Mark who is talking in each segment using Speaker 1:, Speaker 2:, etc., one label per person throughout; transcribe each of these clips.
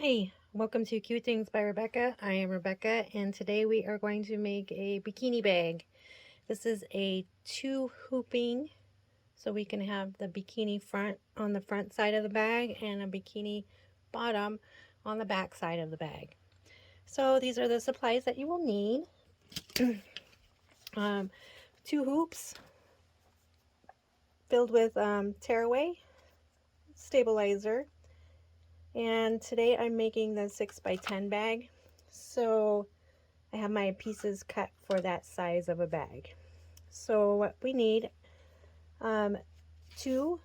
Speaker 1: Hi, welcome to Cute Things by Rebecca. I am Rebecca, and today we are going to make a bikini bag. This is a two hooping, so we can have the bikini front on the front side of the bag and a bikini bottom on the back side of the bag. So these are the supplies that you will need. Two hoops filled with tearaway stabilizer. And today I'm making the 6x10 bag. So I have my pieces cut for that size of a bag. So what we need, two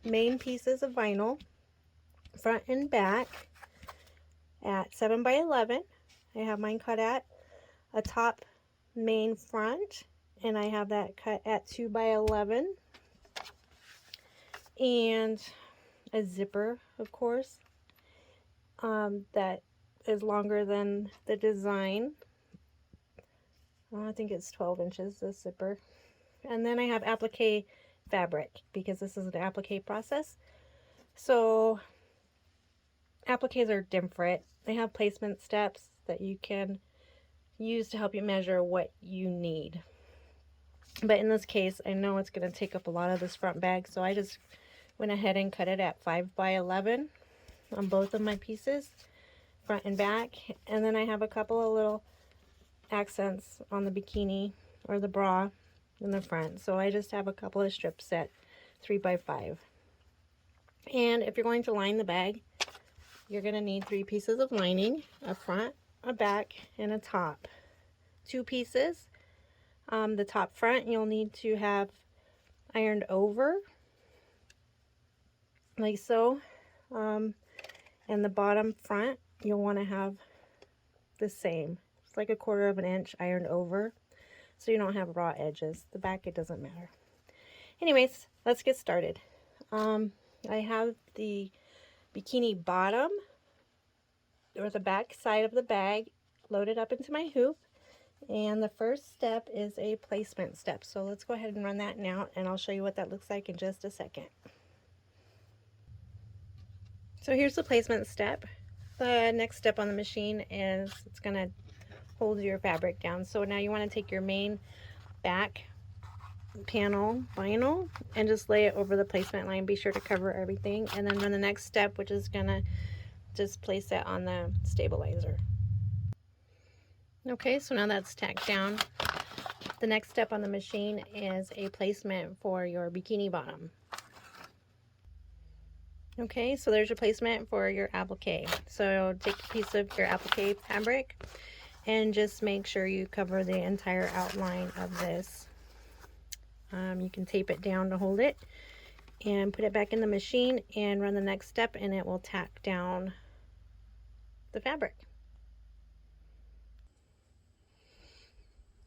Speaker 1: main pieces of vinyl, front and back, at 7x11. I have mine cut at a top main front, and I have that cut at 2x11, and a zipper, of course, that is longer than the design. I think it's 12 inches, this zipper. And then I have applique fabric, because this is an applique process. So appliques are different. They have placement steps that you can use to help you measure what you need. But in this case, I know it's going to take up a lot of this front bag, so I just went ahead and cut it at 5x11 on both of my pieces, front and back. And then I have a couple of little accents on the bikini or the bra in the front, so I just have a couple of strips at 3x5. And if you're going to line the bag, you're going to need 3 pieces of lining: a front, a back, and a top. 2 pieces. The top front you'll need to have ironed over, like so. And the bottom front you'll want to have the same. It's like 1/4 of an inch ironed over, so you don't have raw edges. The back, it doesn't matter. Anyways, let's get started. I have the bikini bottom, or the back side of the bag, loaded up into my hoop. And the first step is a placement step. So let's go ahead and run that now, and I'll show you what that looks like in just a second. So here's the placement step. The next step on the machine is it's going to hold your fabric down. So now you want to take your main back panel vinyl and just lay it over the placement line. Be sure to cover everything, and then run the next step, which is going to just place it on the stabilizer. Okay, so now that's tacked down. The next step on the machine is a placement for your bikini bottom. Okay, so there's your placement for your applique. So take a piece of your applique fabric and just make sure you cover the entire outline of this. You can tape it down to hold it, and put it back in the machine and run the next step, and it will tack down the fabric.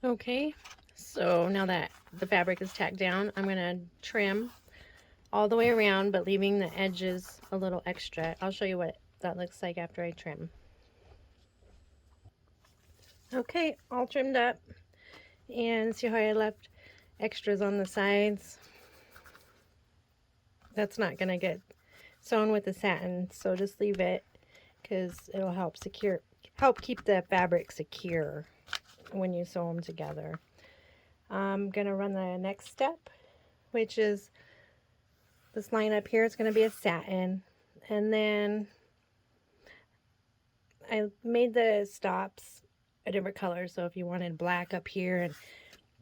Speaker 1: Okay, so now that the fabric is tacked down, I'm going to trim all the way around, but leaving the edges a little extra. I'll show you what that looks like after I trim. Okay, all trimmed up, and see how I left extras on the sides? That's not going to get sewn with the satin, so just leave it, because it'll help keep the fabric secure when you sew them together. I'm going to run the next step, which is this line up here. It's going to be a satin, and then I made the stops a different color, so if you wanted black up here and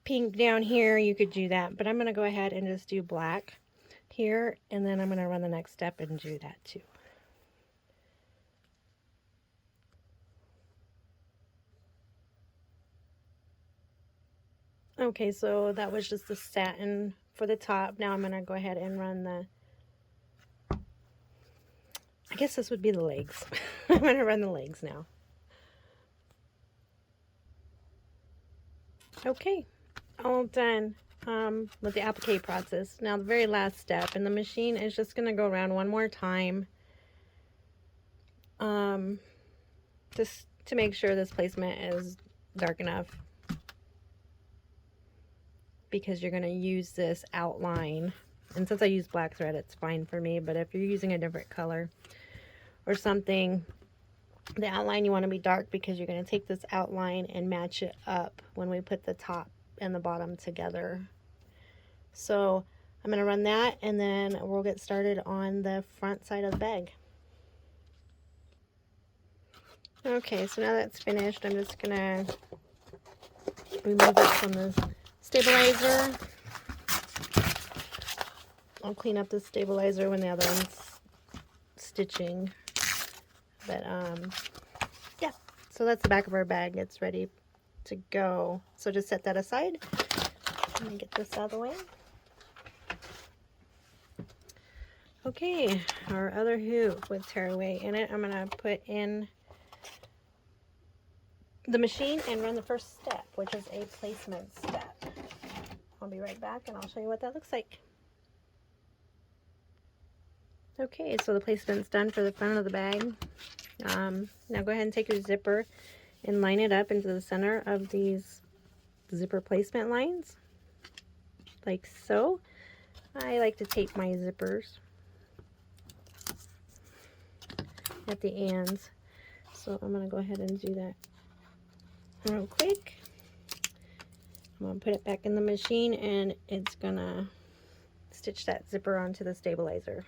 Speaker 1: pink down here, you could do that, but I'm going to go ahead and just do black here, and then I'm going to run the next step and do that too. Okay, so that was just the satin for the top. Now I'm going to go ahead and run the, I guess this would be the legs. I'm going to run the legs now. Okay, all done with the applique process. Now the very last step, and the machine is just going to go around one more time, just to make sure this placement is dark enough, because you're going to use this outline. And since I use black thread, it's fine for me, but if you're using a different color, or something, the outline you want to be dark because you're going to take this outline and match it up when we put the top and the bottom together. So I'm going to run that, and then we'll get started on the front side of the bag. Okay, so now that's finished, I'm just going to remove it from the stabilizer. I'll clean up the stabilizer when the other one's stitching. But yeah, so that's the back of our bag. It's ready to go. So just set that aside. Let me get this out of the way. Okay, our other hoop with tearaway in it, I'm going to put in the machine and run the first step, which is a placement step. I'll be right back and I'll show you what that looks like. Okay, so the placement's done for the front of the bag. Now go ahead and take your zipper and line it up into the center of these zipper placement lines, like so. I like to tape my zippers at the ends, so I'm going to go ahead and do that real quick. I'm going to put it back in the machine, and it's going to stitch that zipper onto the stabilizer.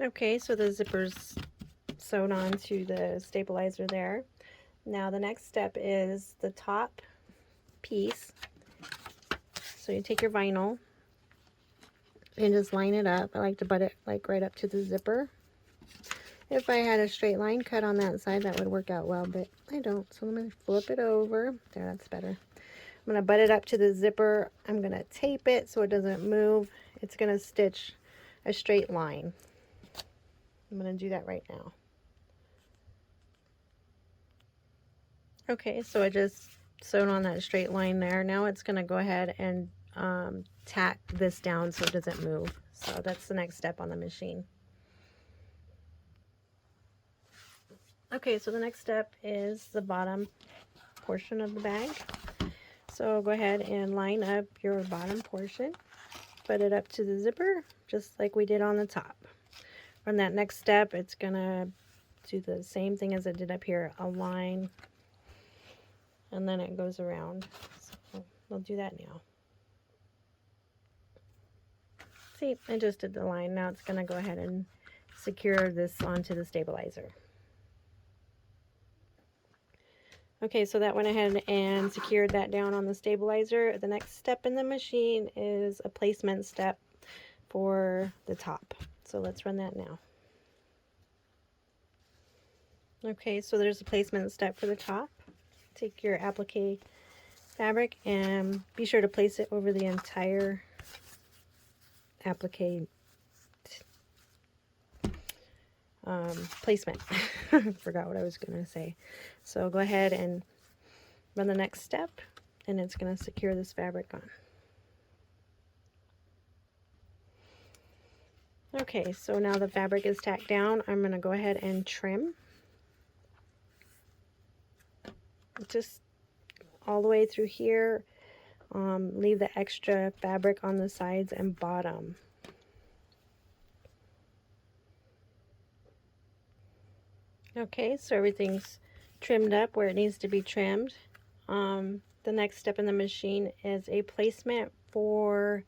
Speaker 1: Okay, so the zipper's sewn onto the stabilizer there. Now the next step is the top piece. So you take your vinyl and just line it up. I like to butt it like right up to the zipper. If I had a straight line cut on that side, that would work out well, but I don't. So I'm going to flip it over. There, that's better. I'm going to butt it up to the zipper. I'm going to tape it so it doesn't move. It's going to stitch a straight line. I'm going to do that right now. Okay, so I just sewed on that straight line there. Now it's going to go ahead and tack this down so it doesn't move. So that's the next step on the machine. Okay, so the next step is the bottom portion of the bag. So go ahead and line up your bottom portion, put it up to the zipper just like we did on the top. On that next step, it's gonna do the same thing as it did up here, a line, and then it goes around. So we'll do that now. See, I just did the line. Now it's gonna go ahead and secure this onto the stabilizer. Okay, so that went ahead and secured that down on the stabilizer. The next step in the machine is a placement step for the top. So let's run that now. Okay, so there's a placement step for the top. Take your applique fabric and be sure to place it over the entire applique placement. Forgot what I was going to say. So go ahead and run the next step, and it's going to secure this fabric on. Okay, so now the fabric is tacked down. I'm going to go ahead and trim just all the way through here. Leave the extra fabric on the sides and bottom. Okay, so everything's trimmed up where it needs to be trimmed. The next step in the machine is a placement for,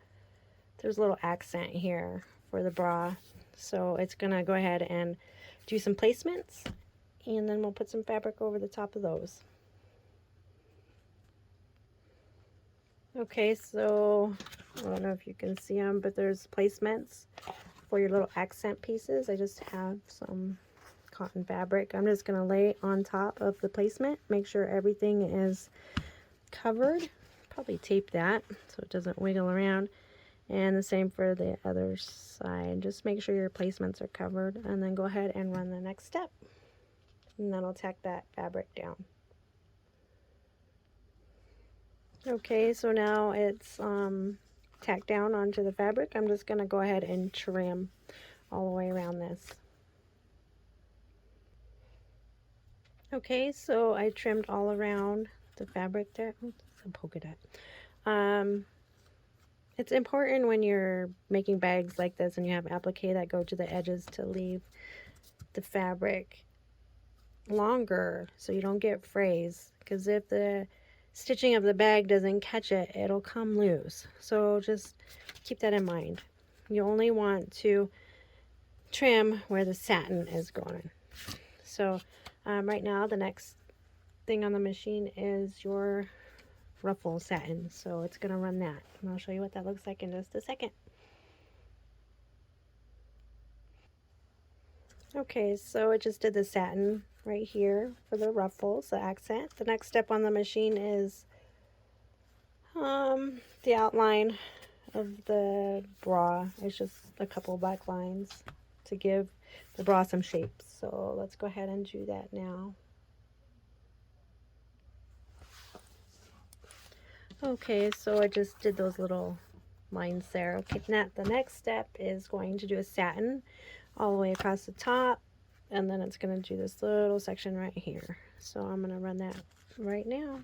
Speaker 1: there's a little accent here for the bra. So it's gonna go ahead and do some placements, and then we'll put some fabric over the top of those. Okay, so I don't know if you can see them, but there's placements for your little accent pieces. I just have some cotton fabric. I'm just going to lay on top of the placement, make sure everything is covered. Probably tape that so it doesn't wiggle around. And the same for the other side. Just make sure your placements are covered, and then go ahead and run the next step. And then I'll tack that fabric down. Okay, so now it's tacked down onto the fabric. I'm just going to go ahead and trim all the way around this. Okay, so I trimmed all around the fabric there. Oops, some polka dot. It's important when you're making bags like this and you have applique that go to the edges to leave the fabric longer so you don't get frays, because if the stitching of the bag doesn't catch it, it'll come loose. So just keep that in mind. You only want to trim where the satin is going. So right now the next thing on the machine is your ruffle satin, so it's gonna run that, and I'll show you what that looks like in just a second. Okay, so I just did the satin right here for the ruffles, the accent. The next step on the machine is the outline of the bra. It's just a couple black lines to give the bra some shape. So let's go ahead and do that now. Okay, so I just did those little lines there. Okay, now the next step is going to do a satin all the way across the top, and then it's going to do this little section right here. So I'm going to run that right now.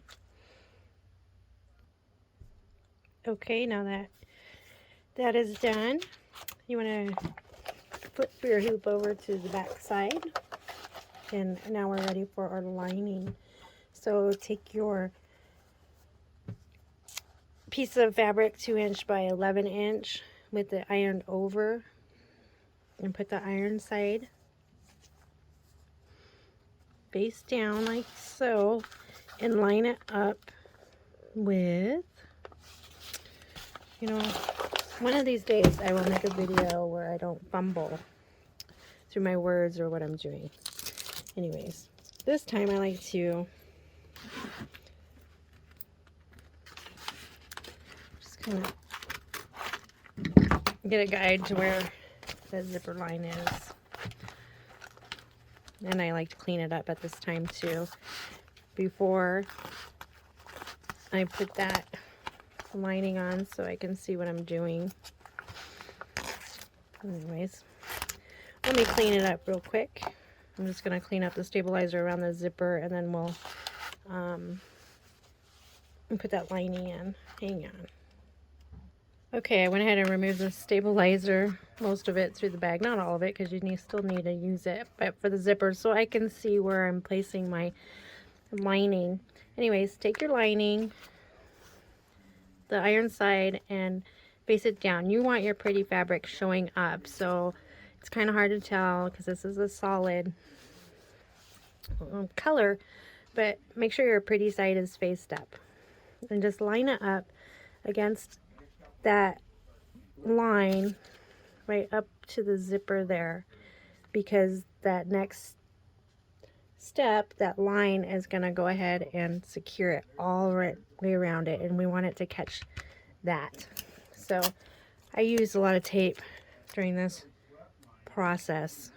Speaker 1: Okay, now that is done, you want to flip your hoop over to the back side, and now we're ready for our lining. So take your piece of fabric 2" by 11" with the ironed over, and put the iron side face down like so, and line it up with, you know, one of these days I will make a video where I don't fumble through my words or what I'm doing. Anyways, this time I like to just kind of get a guide to where the zipper line is. And I like to clean it up at this time too, before I put that lining on, so I can see what I'm doing. Anyways, let me clean it up real quick. I'm just going to clean up the stabilizer around the zipper, and then we'll put that lining in. Hang on. Okay, I went ahead and removed the stabilizer, most of it through the bag, not all of it, because you still need to use it, but for the zipper, so I can see where I'm placing my lining. Anyways, take your lining, the iron side, and face it down. You want your pretty fabric showing up, so it's kind of hard to tell because this is a solid color, but make sure your pretty side is faced up, and just line it up against that line right up to the zipper there, because that next step, that line is going to go ahead and secure it all right way around it, and we want it to catch that. So I use a lot of tape during this process,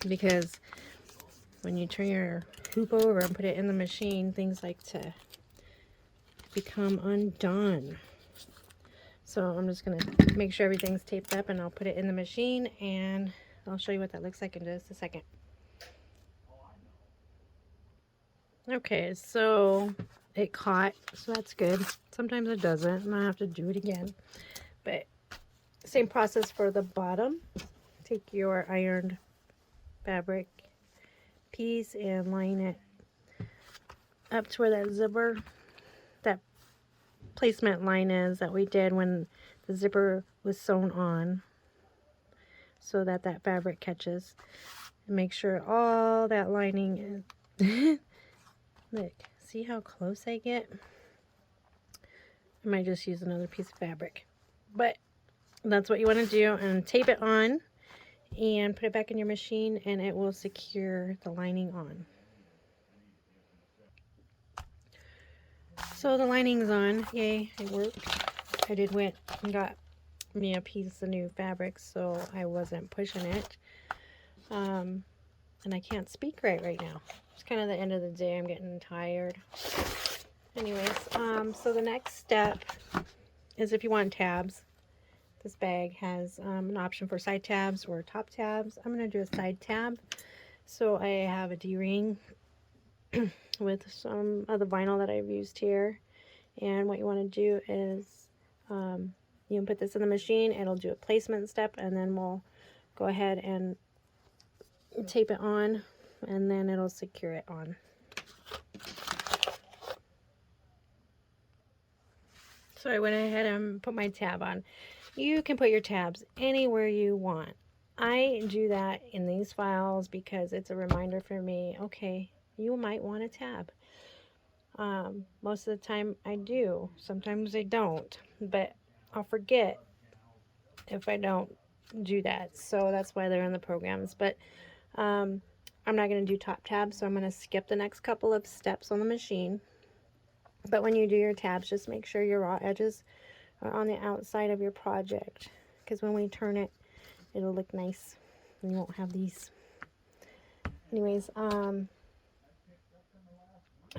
Speaker 1: because when you turn your hoop over and put it in the machine, things like to become undone. So I'm just going to make sure everything's taped up, and I'll put it in the machine, and I'll show you what that looks like in just a second. Okay, so it caught, so that's good. Sometimes it doesn't, and I have to do it again. But same process for the bottom. Take your ironed fabric piece and line it up to where that zipper, that placement line is that we did when the zipper was sewn on, so that that fabric catches. And make sure all that lining is look, see how close I get? I might just use another piece of fabric, but that's what you want to do, and tape it on and put it back in your machine, and it will secure the lining on. So the lining's on. Yay, it worked. I did went and got me a piece of new fabric, so I wasn't pushing it. And I can't speak right now. It's kind of the end of the day. I'm getting tired. Anyways, so the next step is if you want tabs. This bag has an option for side tabs or top tabs. I'm going to do a side tab. So I have a D-ring with some of the vinyl that I've used here. And what you want to do is You can put this in the machine, it'll do a placement step, and then we'll go ahead and tape it on, and then it'll secure it on. So I went ahead and put my tab on. You can put your tabs anywhere you want. I do that in these files because it's a reminder for me, okay, you might want a tab. Most of the time I do. Sometimes I don't, but I'll forget if I don't do that. So that's why they're in the programs. But I'm not going to do top tabs, so I'm going to skip the next couple of steps on the machine. But when you do your tabs, just make sure your raw edges are on the outside of your project, because when we turn it, it'll look nice and you won't have these. Anyways,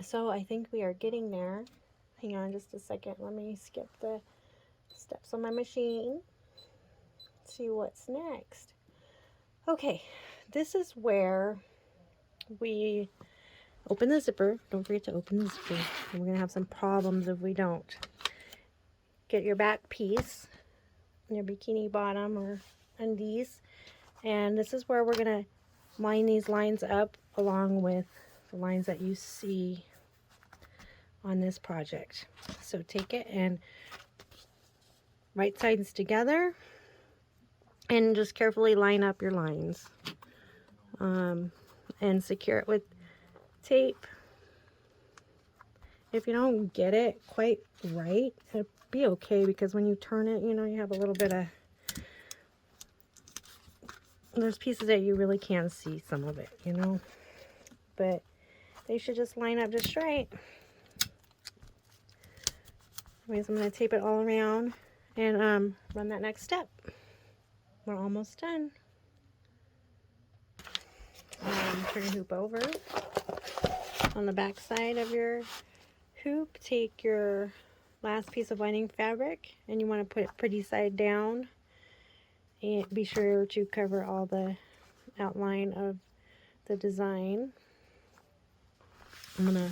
Speaker 1: so I think we are getting there. Hang on just a second. Let me skip the steps on my machine. See what's next. Okay, this is where we open the zipper. Don't forget to open the zipper. We're going to have some problems if we don't. Get your back piece, your bikini bottom or undies, and this is where we're going to line these lines up along with the lines that you see on this project. So take it and right sides together and just carefully line up your lines, and secure it with tape. If you don't get it quite right, it'll be okay, because when you turn it, you know, you have a little bit of, there's pieces that you really can see some of it, you know, but they should just line up just right. Anyways, I'm going to tape it all around and run that next step. We're almost done. Turn your hoop over. On the back side of your hoop, take your last piece of lining fabric and you want to put it pretty side down, and be sure to cover all the outline of the design. I'm gonna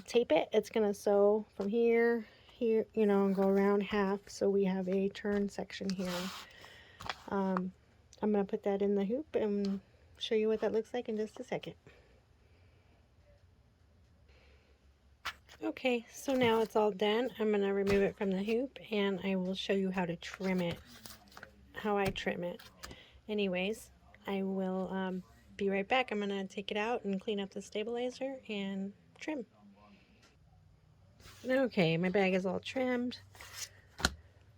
Speaker 1: tape it. It's gonna sew from here, you know, and go around half, so we have a turn section here. I'm gonna put that in the hoop and show you what that looks like in just a second. Okay, so now it's all done. I'm going to remove it from the hoop and I will show you how to trim it, how I trim it. Anyways, I will be right back. I'm going to take it out and clean up the stabilizer and trim. Okay, my bag is all trimmed.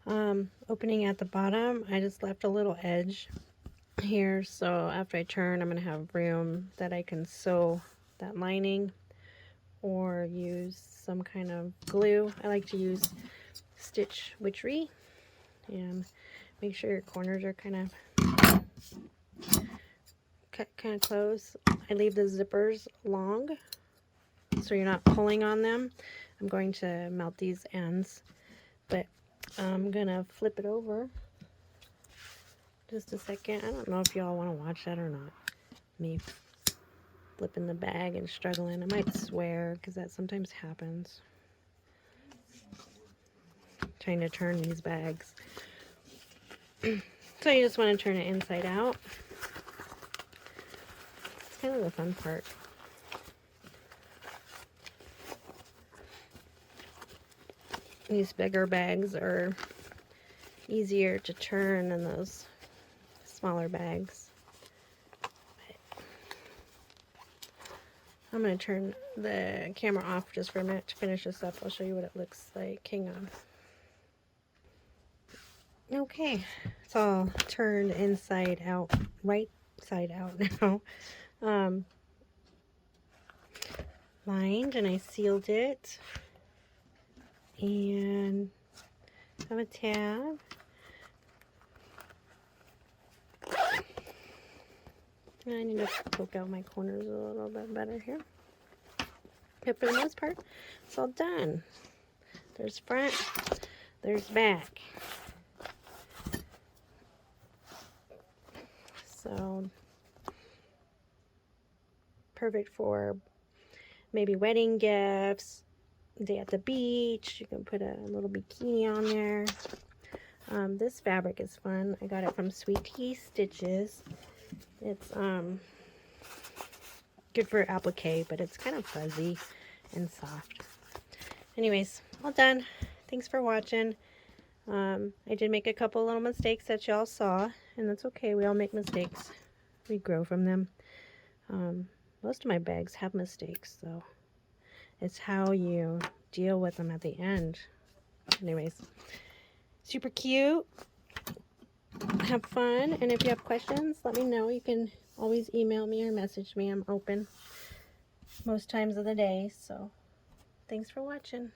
Speaker 1: Opening at the bottom, I just left a little edge here, so after I turn, I'm going to have room that I can sew that lining or use some kind of glue. I like to use Stitch Witchery, and make sure your corners are kind of cut kind of close. I leave the zippers long so you're not pulling on them. I'm going to melt these ends, but I'm gonna flip it over just a second. I don't know if y'all want to watch that or not, me flipping the bag and struggling. I might swear because that sometimes happens. Trying to turn these bags. So you just want to turn it inside out. It's kind of the fun part. These bigger bags are easier to turn than those smaller bags. I'm going to turn the camera off just for a minute to finish this up. I'll show you what it looks like. Hang on. Okay, it's all turned inside out, right side out now. Lined, and I sealed it. And have a tab. I need to poke out my corners a little bit better here. But for the most part, it's all done. There's front, there's back. So, perfect for maybe wedding gifts, day at the beach. You can put a little bikini on there. This fabric is fun. I got it from Sweet Tea Stitches. It's good for applique, but it's kind of fuzzy and soft. Anyways, all done. Thanks for watching. I did make a couple little mistakes that y'all saw, and that's okay. We all make mistakes. We grow from them. Most of my bags have mistakes, so it's how you deal with them at the end. Anyways, super cute. Have fun, and if you have questions, let me know. You can always email me or message me. I'm open most times of the day, so thanks for watching.